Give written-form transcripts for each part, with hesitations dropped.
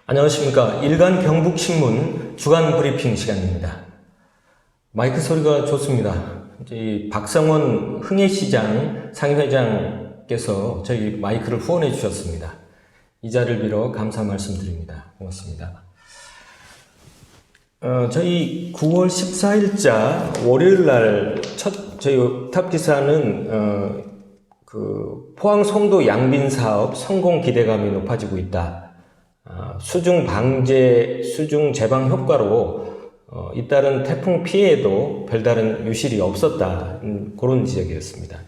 안녕하십니까. 일간 경북신문 주간 브리핑 시간입니다. 마이크 소리가 좋습니다. 이제 박성원 흥해시장 상임회장께서 저희 마이크를 후원해 주셨습니다. 이 자리를 빌어 감사 말씀드립니다. 고맙습니다. 저희 9월 14일자 월요일날 저희 탑 기사는 포항 송도 양빈 사업 성공 기대감이 높아지고 있다. 수중 방제, 수중 제방 효과로 잇따른 태풍 피해에도 별다른 유실이 없었다. 그런 지적이었습니다.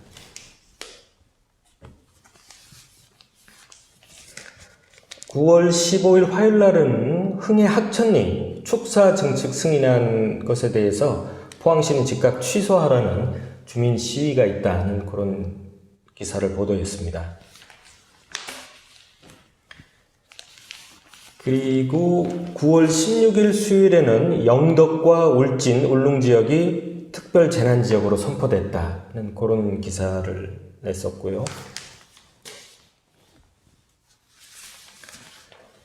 (9월 15일) 화요일 날은 흥해 하천리 축사 증축 승인한 것에 대해서 포항시는 즉각 취소하라는 주민 시위가 있다는 그런 기사를 보도했습니다. 그리고 9월 16일 수요일에는 영덕과 울진, 울릉 지역이 특별 재난 지역으로 선포됐다는 그런 기사를 냈었고요.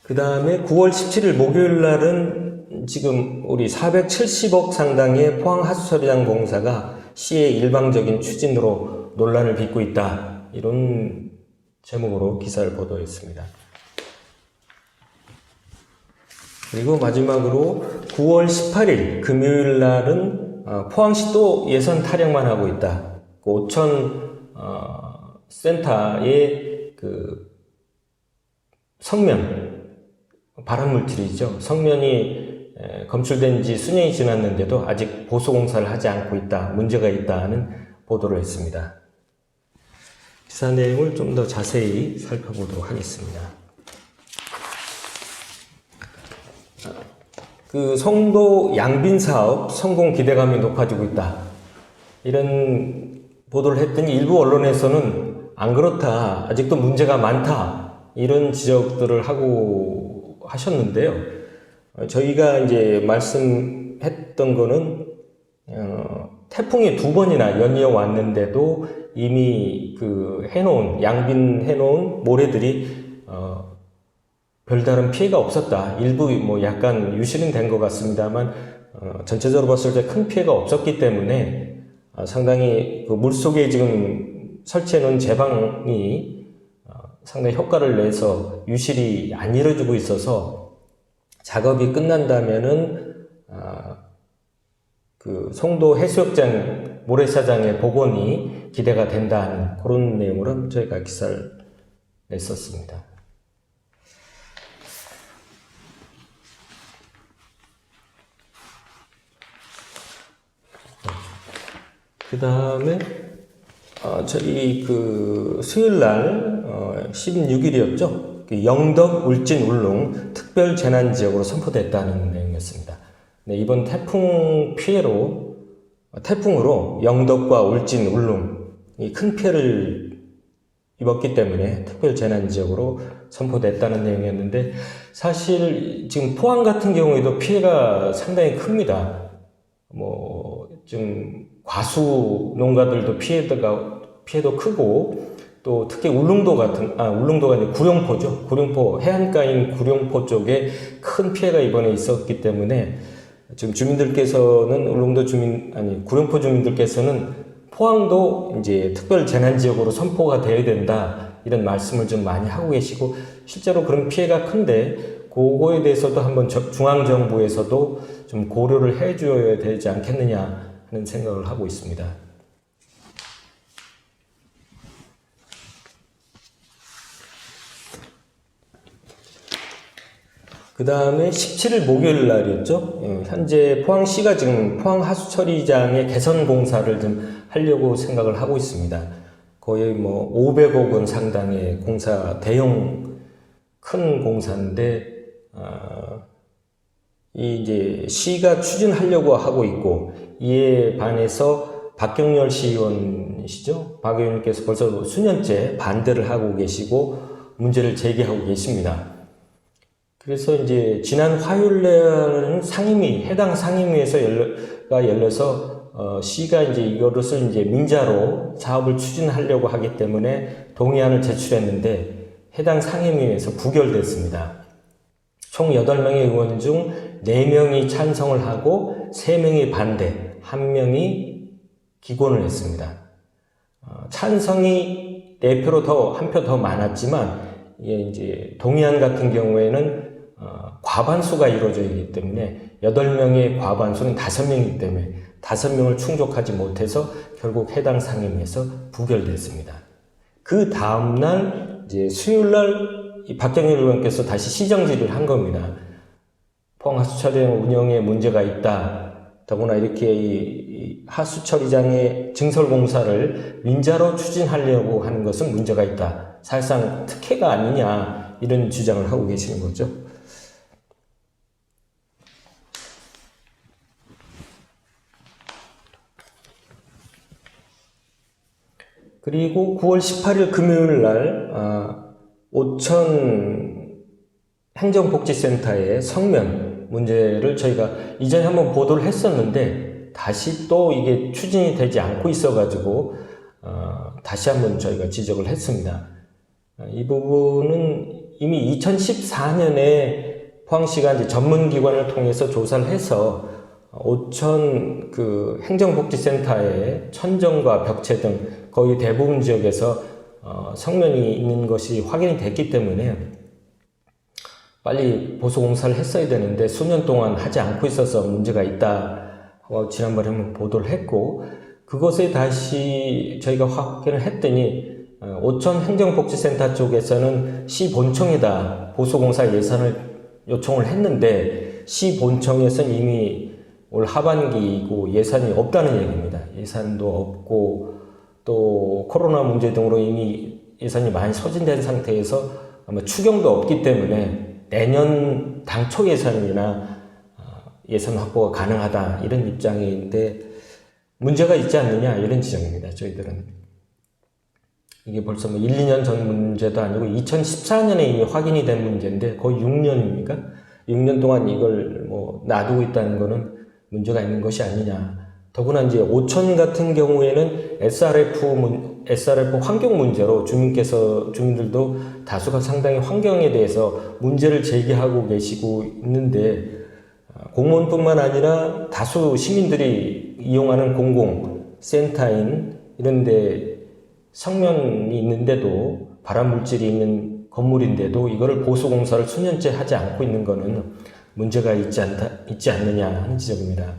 그 다음에 9월 17일 목요일 날은 지금 우리 470억 상당의 포항 하수처리장 공사가 시의 일방적인 추진으로 논란을 빚고 있다. 이런 제목으로 기사를 보도했습니다. 그리고 마지막으로 9월 18일 금요일 날은 포항시 또 예산 타령만 하고 있다. 오천 센터의 성면, 발암물질이죠. 성면이 검출된 지 수년이 지났는데도 아직 보수공사를 하지 않고 있다. 문제가 있다는 보도를 했습니다. 기사 내용을 좀 더 자세히 살펴보도록 하겠습니다. 송도 양빈 사업 성공 기대감이 높아지고 있다. 이런 보도를 했더니 일부 언론에서는 안 그렇다. 아직도 문제가 많다. 이런 지적들을 하고 하셨는데요. 저희가 이제 말씀했던 거는, 태풍이 2번이나 연이어 왔는데도 이미 양빈 해놓은 모래들이, 별다른 피해가 없었다. 일부 약간 유실은 된 것 같습니다만, 전체적으로 봤을 때 큰 피해가 없었기 때문에, 상당히 물속에 지금 설치해 놓은 제방이, 상당히 효과를 내서 유실이 안 이루어지고 있어서 작업이 끝난다면은, 송도 해수욕장 모래사장의 복원이 기대가 된다는 그런 내용으로 저희가 기사를 냈었습니다. 그 다음에, 저희 수요일날, 16일이었죠. 영덕, 울진, 울릉 특별 재난 지역으로 선포됐다는 내용이었습니다. 네, 이번 태풍으로 영덕과 울진, 울릉이 큰 피해를 입었기 때문에 특별 재난 지역으로 선포됐다는 내용이었는데, 사실 지금 포항 같은 경우에도 피해가 상당히 큽니다. 좀 과수 농가들도 피해도 크고, 또 특히 울릉도가 아니라 구룡포죠. 구룡포, 해안가인 구룡포 쪽에 큰 피해가 이번에 있었기 때문에 지금 구룡포 주민들께서는 포항도 이제 특별 재난 지역으로 선포가 되어야 된다. 이런 말씀을 좀 많이 하고 계시고, 실제로 그런 피해가 큰데, 그거에 대해서도 한번 중앙정부에서도 좀 고려를 해줘야 되지 않겠느냐 하는 생각을 하고 있습니다. 그 다음에 17일 목요일 날이었죠. 현재 포항시가 지금 포항 하수처리장의 개선 공사를 좀 하려고 생각을 하고 있습니다. 거의 500억 원 상당의 대형 큰 공사인데, 이제 시가 추진하려고 하고 있고, 이에 반해서 박경렬 시의원이시죠. 박 의원님께서 벌써 수년째 반대를 하고 계시고 문제를 제기하고 계십니다. 그래서 이제 지난 화요일 날은 해당 상임위에서 열려서 시가 이제 이것을 이제 민자로 사업을 추진하려고 하기 때문에 동의안을 제출했는데 해당 상임위에서 부결됐습니다. 총 8명의 의원 중 4명이 찬성을 하고 3명이 반대, 1명이 기권을 했습니다. 찬성이 4표로 더, 1표 더 많았지만, 이제 동의안 같은 경우에는 과반수가 이루어지기 때문에 8명의 과반수는 5명이기 때문에 5명을 충족하지 못해서 결국 해당 상임위에서 부결됐습니다. 그 다음날 이제 수요일날 박정일 의원께서 다시 시정 질의를 한 겁니다. 포항하수처리장 운영에 문제가 있다. 더구나 이렇게 이 하수처리장의 증설공사를 민자로 추진하려고 하는 것은 문제가 있다. 사실상 특혜가 아니냐 이런 주장을 하고 계시는 거죠. 그리고 9월 18일 금요일 날 오천 행정복지센터의 성면 문제를 저희가 이전에 한번 보도를 했었는데 다시 또 이게 추진이 되지 않고 있어가지고 다시 한번 저희가 지적을 했습니다. 이 부분은 이미 2014년에 포항시가 이제 전문기관을 통해서 조사를 해서 오천 그 행정복지센터의 천정과 벽체 등 거의 대부분 지역에서 성면이 있는 것이 확인이 됐기 때문에 빨리 보수공사를 했어야 되는데 수년 동안 하지 않고 있어서 문제가 있다 하고 지난번에 한번 보도를 했고, 그것에 다시 저희가 확인을 했더니 오천 행정복지센터 쪽에서는 시 본청에다 보수공사 예산을 요청을 했는데 시 본청에서는 이미 올 하반기이고 예산이 없다는 얘기입니다. 예산도 없고 또 코로나 문제 등으로 이미 예산이 많이 소진된 상태에서 아마 추경도 없기 때문에 내년 당초 예산이나 예산 확보가 가능하다 이런 입장인데 문제가 있지 않느냐 이런 지적입니다. 저희들은 이게 벌써 뭐 1, 2년 전 문제도 아니고 2014년에 이미 확인이 된 문제인데 거의 6년입니까? 6년 동안 이걸 뭐 놔두고 있다는 거는 문제가 있는 것이 아니냐. 더구나 이제 오천 같은 경우에는 SRF 환경 문제로 주민들도 다수가 상당히 환경에 대해서 문제를 제기하고 계시고 있는데 공무원뿐만 아니라 다수 시민들이 이용하는 공공센터인 이런데 성면이 있는데도 발암물질이 있는 건물인데도 이거를 보수공사를 수년째 하지 않고 있는 거는 문제가 있지 않느냐 하는 지적입니다.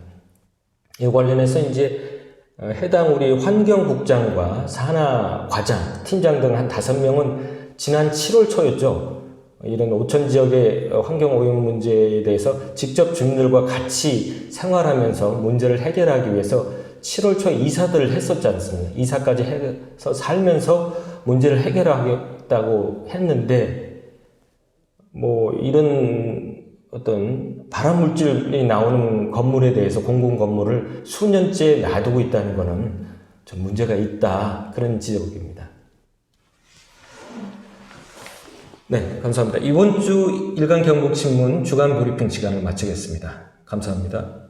이 관련해서 이제 해당 우리 환경국장과 산하과장, 팀장 등 한 5명은 지난 7월 초였죠. 이런 오천 지역의 환경오염 문제에 대해서 직접 주민들과 같이 생활하면서 문제를 해결하기 위해서 7월 초에 이사들을 했었지 않습니까? 이사까지 해서 살면서 문제를 해결하겠다고 했는데 뭐 이런 어떤 발암물질이 나오는 건물에 대해서 공공건물을 수년째 놔두고 있다는 것은 좀 문제가 있다 그런 지적입니다. 네, 감사합니다. 이번 주 일간경북신문 주간 브리핑 시간을 마치겠습니다. 감사합니다.